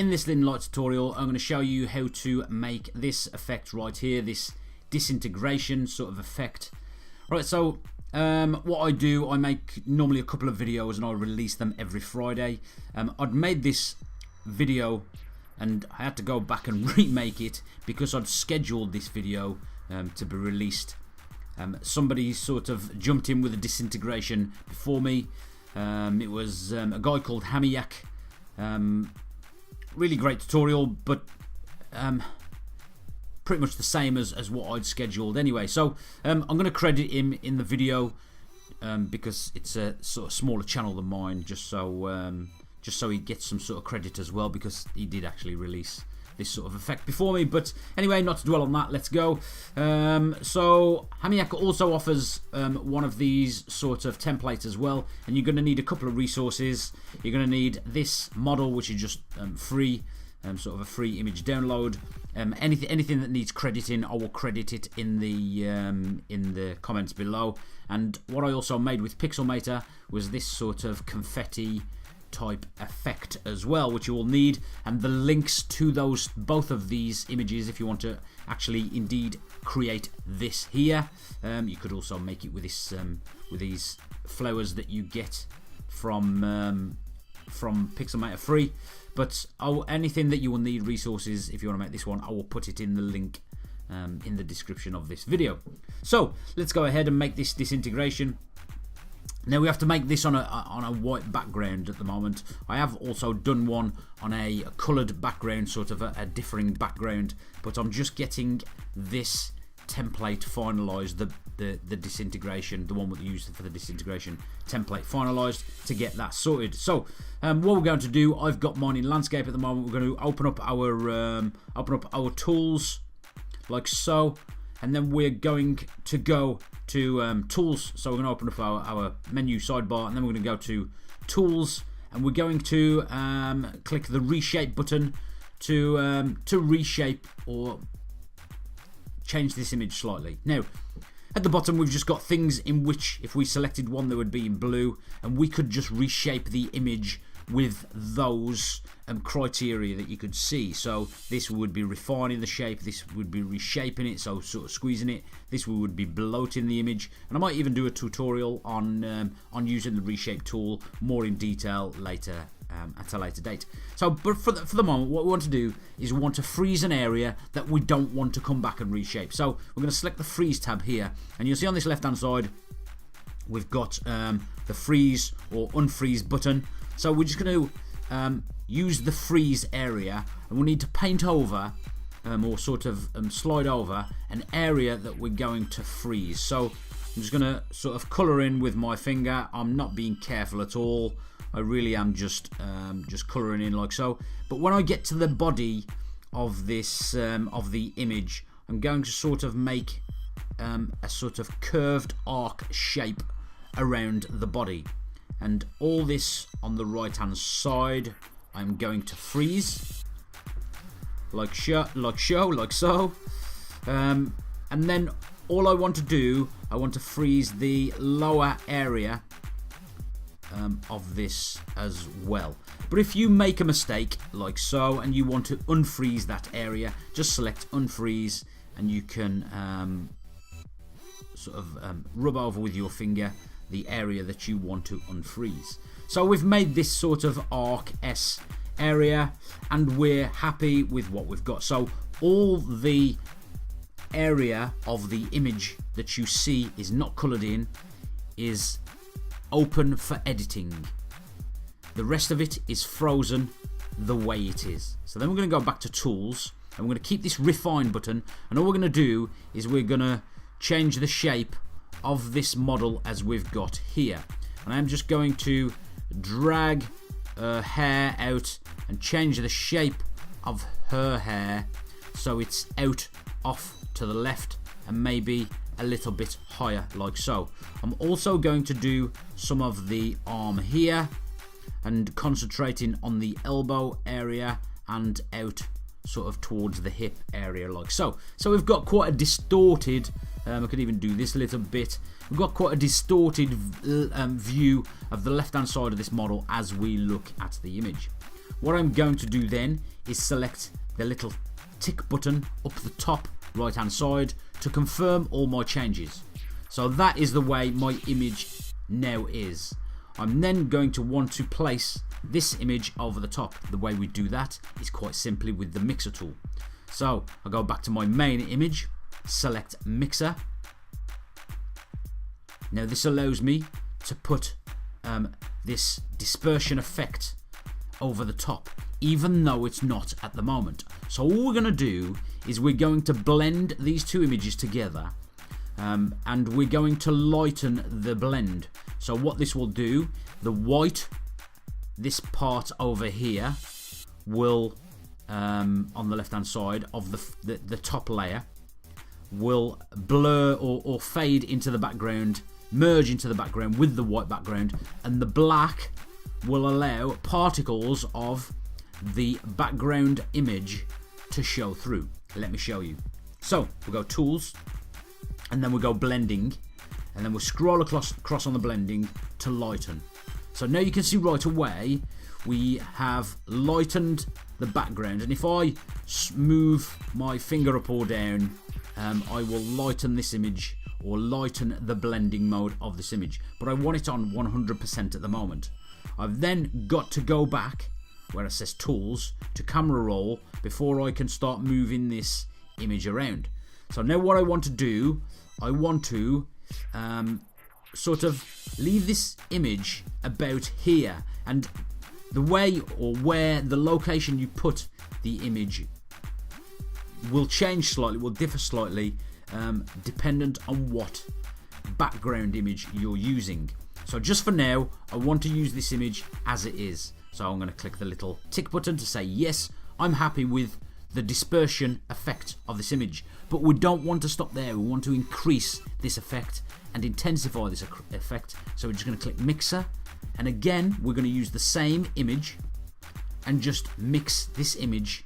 in this Lin Light tutorial, I'm going to show you how to make this effect right here, this disintegration sort of effect. Right, so what I do, I make normally a couple of videos and I release them every Friday. I'd made this video and I had to go back and remake it because I'd scheduled this video to be released. Somebody sort of jumped in with a disintegration before me. It was a guy called Hamiyak. Really great tutorial, but pretty much the same as what I'd scheduled anyway. So I'm going to credit him in the video because it's a sort of smaller channel than mine, just so he gets some sort of credit as well, because he did actually release this sort of effect before me. But anyway, not to dwell on that, let's go. So Hamiyak also offers one of these sort of templates as well, and you're going to need a couple of resources. You're going to need this model, which is just free, sort of a free image download. Anything that needs crediting, I will credit it in the comments below. And what I also made with Pixelmator was this sort of confetti type effect as well, which you will need, and the links to both of these images if you want to actually indeed create this here. You could also make it with this with these flowers that you get from Pixelmator free. But anything that you will need resources if you want to make this one, I will put it in the link in the description of this video. So let's go ahead and make this disintegration. Now we have to make this on a white background at the moment. I have also done one on a coloured background, sort of a differing background, but I'm just getting this template finalised, the disintegration, the one we used for the disintegration template finalised, to get that sorted. So what we're going to do, I've got mine in landscape at the moment. We're going to open up our tools like so, and then we're going to go to tools. So we're going to open up our menu sidebar, and then we're going to go to tools, and we're going to click the reshape button to reshape or change this image slightly. Now at the bottom we've just got things in which if we selected one, they would be in blue, and we could just reshape the image with those criteria that you could see. So this would be refining the shape, this would be reshaping it, so sort of squeezing it, this would be bloating the image, and I might even do a tutorial on using the reshape tool more in detail later at a later date. So but for the moment, what we want to do is we want to freeze an area that we don't want to come back and reshape. So we're going to select the freeze tab here, and you'll see on this left hand side we've got the freeze or unfreeze button. So we're just going to use the freeze area, and we need to paint over or sort of slide over an area that we're going to freeze. So I'm just going to sort of colour in with my finger. I'm not being careful at all. I really am just colouring in like so. But when I get to the body of this of the image, I'm going to sort of make a sort of curved arc shape around the body, and all this on the right hand side I'm going to freeze like so, and then all I want to do, I want to freeze the lower area of this as well. But if you make a mistake like so and you want to unfreeze that area, just select unfreeze, and you can sort of rub over with your finger the area that you want to unfreeze. So we've made this sort of arc S area, and we're happy with what we've got. So all the area of the image that you see is not coloured in is open for editing. The rest of it is frozen the way it is. So then we're going to go back to tools, and we're going to keep this refine button, and all we're going to do is we're going to change the shape of this model as we've got here. And I'm just going to drag her hair out and change the shape of her hair so it's out off to the left and maybe a little bit higher like so. I'm also going to do some of the arm here and concentrating on the elbow area and out sort of towards the hip area like so. So we've got quite a distorted, I could even do this a little bit, we've got quite a distorted view of the left hand side of this model as we look at the image. What I'm going to do then is select the little tick button up the top right hand side to confirm all my changes. So that is the way my image now is. I'm then going to want to place this image over the top. The way we do that is quite simply with the mixer tool. So I go back to my main image, select mixer. Now this allows me to put this dispersion effect over the top, even though it's not at the moment. So all we're going to do is we're going to blend these two images together, and we're going to lighten the blend. So what this will do, the white, this part over here, will on the left hand side of the top layer, will blur or fade into the background, merge into the background with the white background, and the black will allow particles of the background image to show through. Let me show you. So we'll go tools, and then we'll go blending, and then we'll scroll across on the blending to lighten. So now you can see right away we have lightened the background, and if I move my finger up or down, I will lighten this image or lighten the blending mode of this image, but I want it on 100% at the moment. I've then got to go back where it says tools to camera roll before I can start moving this image around. So now what I want to do, I want to sort of leave this image about here, and the way or where the location you put the image will change slightly, will differ slightly, dependent on what background image you're using. So just for now, I want to use this image as it is. So I'm going to click the little tick button to say yes, I'm happy with the dispersion effect of this image. But we don't want to stop there, we want to increase this effect and intensify this effect. So we're just going to click mixer, and again we're going to use the same image and just mix this image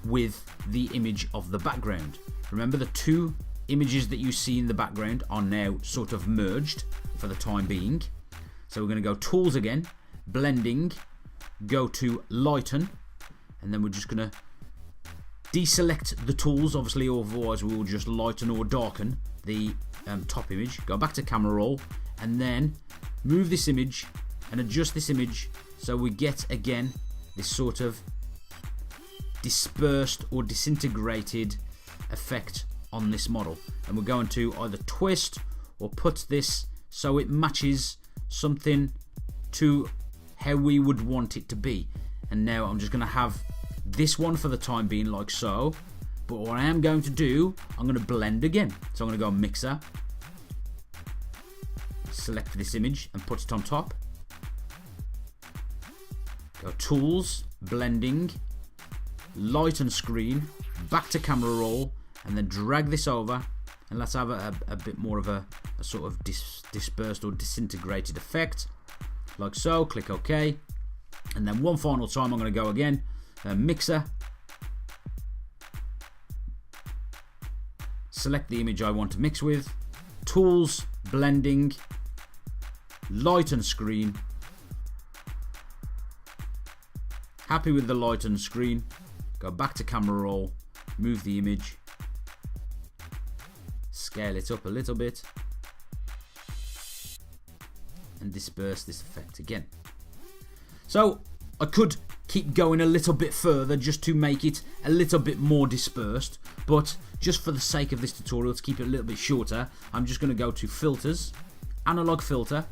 with the image of the background. Remember, the two images that you see in the background are now sort of merged for the time being. So we're going to go tools again, blending, go to lighten, and then we're just going to deselect the tools, obviously, otherwise we will just lighten or darken the top image. Go back to camera roll, and then move this image and adjust this image so we get again this sort of dispersed or disintegrated effect on this model. And we're going to either twist or put this so it matches something to how we would want it to be. And now I'm just going to have this one for the time being like so, but what I am going to do, I'm going to blend again. So I'm going to go mixer, select this image and put it on top, go tools, blending, lighten screen, back to camera roll, and then drag this over, and let's have a bit more of a sort of dispersed or disintegrated effect like so. Click OK, and then one final time I'm going to go again, mixer, select the image I want to mix with, tools, blending, lighten screen. Happy with the lighten screen, go back to camera roll, move the image, scale it up a little bit, and disperse this effect again. So I could keep going a little bit further just to make it a little bit more dispersed, but just for the sake of this tutorial, to keep it a little bit shorter, I'm just going to go to filters, analog filter,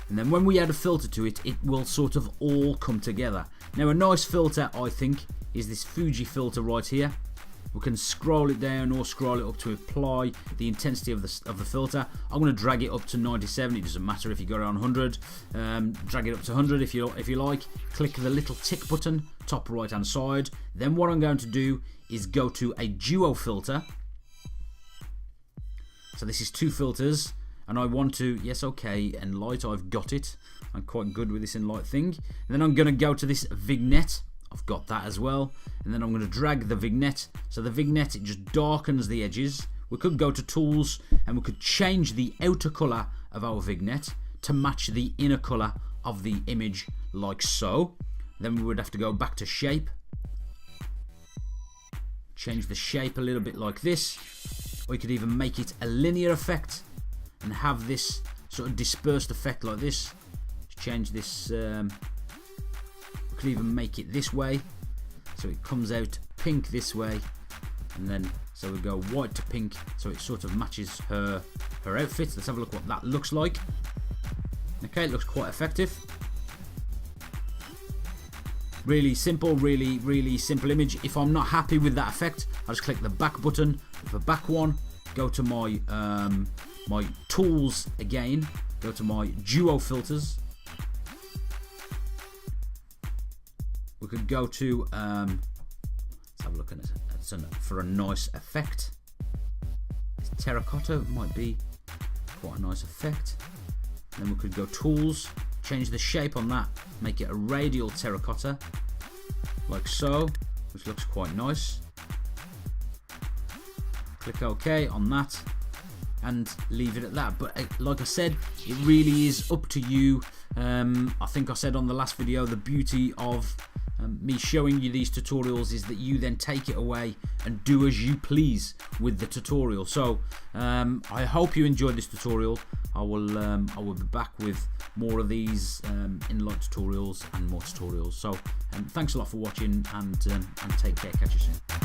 and then when we add a filter to it, it will sort of all come together. Now a nice filter, I think, is this Fuji filter right here. We can scroll it down or scroll it up to apply the intensity of the filter. I'm going to drag it up to 97. It doesn't matter if you got it on 100. Drag it up to 100 if you like. Click the little tick button top right hand side. Then what I'm going to do is go to a duo filter. So this is two filters, and I want to, yes, okay, and light, I've got it. I'm quite good with this in light thing. And then I'm going to go to this vignette. I've got that as well, and then I'm going to drag the vignette. So the vignette, it just darkens the edges. We could go to tools and we could change the outer colour of our vignette to match the inner colour of the image like so. Then we would have to go back to shape, change the shape a little bit like this, or you could even make it a linear effect and have this sort of dispersed effect like this. Change this, we could even make it this way, so it comes out pink this way, and then so we go white to pink, so it sort of matches her outfit. Let's have a look what that looks like. Okay, it looks quite effective. Really simple, really simple image. If I'm not happy with that effect, I just click the back button, the back one, go to my my tools again, go to my duo filters. We could go to let's have a look at it for a nice effect. This terracotta might be quite a nice effect. Then we could go tools, change the shape on that, make it a radial terracotta, like so, which looks quite nice. Click OK on that and leave it at that. But like I said, it really is up to you. I think I said on the last video, the beauty of me showing you these tutorials is that you then take it away and do as you please with the tutorial. So I hope you enjoyed this tutorial. I will be back with more of these Inlight tutorials and more tutorials. So thanks a lot for watching, and take care. Catch you soon.